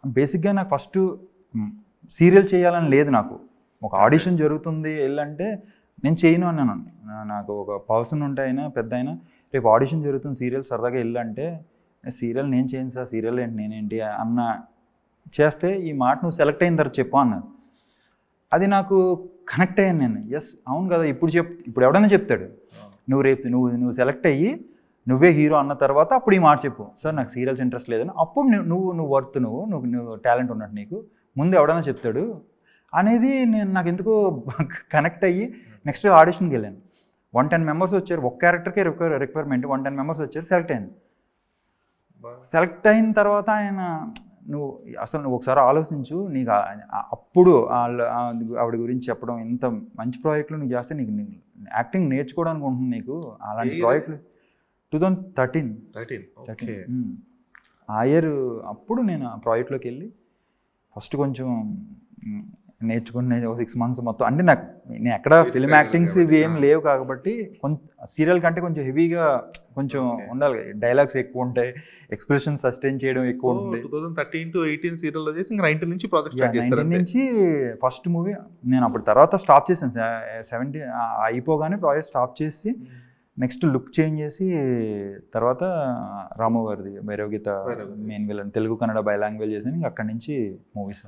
బేసిక్గా నాకు first serial చేయాలని లేదు నాకు. ఒక ఆడిషన్ జరుగుతుంది వెళ్ళంటే నేను చేయను అన్నాను. నాకు ఒక పర్సన్ ఉంటే అయినా పెద్ద అయినా రేపు ఆడిషన్ జరుగుతుంది సీరియల్ సరదాగా వెళ్ళంటే సీరియల్ నేను చేయను సార్, సీరియల్ ఏంటి నేనేంటి అన్న చేస్తే ఈ మాట నువ్వు సెలెక్ట్ అయిన తర్వాత చెప్పు అన్నారు. అది నాకు కనెక్ట్ అయ్యాను నేను. ఎస్ అవును కదా, ఇప్పుడు ఎవడైనా చెప్తాడు నువ్వు రేపు నువ్వు సెలెక్ట్ అయ్యి నువ్వే హీరో అన్న తర్వాత అప్పుడు ఈ మాట చెప్పు, సార్ నాకు సీరియల్స్ ఇంట్రెస్ట్ లేదని. అప్పుడు నువ్వు వర్త్ నువ్వు టాలెంట్ ఉన్నట్టు నీకు ముందు ఎవడైనా చెప్తాడు అనేది నాకు ఎందుకో కనెక్ట్ అయ్యి నెక్స్ట్ ఆడిషన్కి వెళ్ళాను. 110 మెంబర్స్ వచ్చారు, ఒక క్యారెక్టర్కే రిక్వైర్మెంట్, 110 మెంబర్స్ వచ్చారు, సెలెక్ట్ అయ్యాను. సెలెక్ట్ అయిన తర్వాత ఆయన నువ్వు ఒకసారి ఆలోచించు, నీకు అప్పుడు ఆవిడ గురించి చెప్పడం ఇంత మంచి ప్రాజెక్టులు నువ్వు చేస్తే నీకు యాక్టింగ్ నేర్చుకోవడానికి ఉంటుంది నీకు అలాంటి ప్రాజెక్టులు. 2013 ఆ ఇయర్ అప్పుడు నేను ఆ ప్రాజెక్ట్లోకి వెళ్ళి ఫస్ట్ కొంచెం నేర్చుకునే 6 months మొత్తం. అంటే నేను ఎక్కడ ఫిల్మ్ యాక్టింగ్స్ ఇవి ఏం లేవు కాబట్టి సీరియల్ కంటే కొంచెం హెవీగా కొంచెం ఉండాలి, డైలాగ్స్ ఎక్కువ ఉంటాయి, ఎక్స్ప్రెషన్ సస్టైన్ చేయడం ఎక్కువ ఉంటుంది. 2013 to 18 సీరియల్లో చేసి ఇంకా 19 నుంచి ప్రాజెక్ట్ 19 నుంచి ఫస్ట్ మూవీ నేను అప్పుడు తర్వాత స్టాప్ చేశాను. 17 అయిపోగానే ప్రాజెక్ట్ స్టాప్ చేసి నెక్స్ట్ లుక్ చేంజ్ చేసి తర్వాత రాము గారిది Bhairav Geetha main villain Telugu Kannada by language చేసి అక్కడి నుంచి మూవీస్.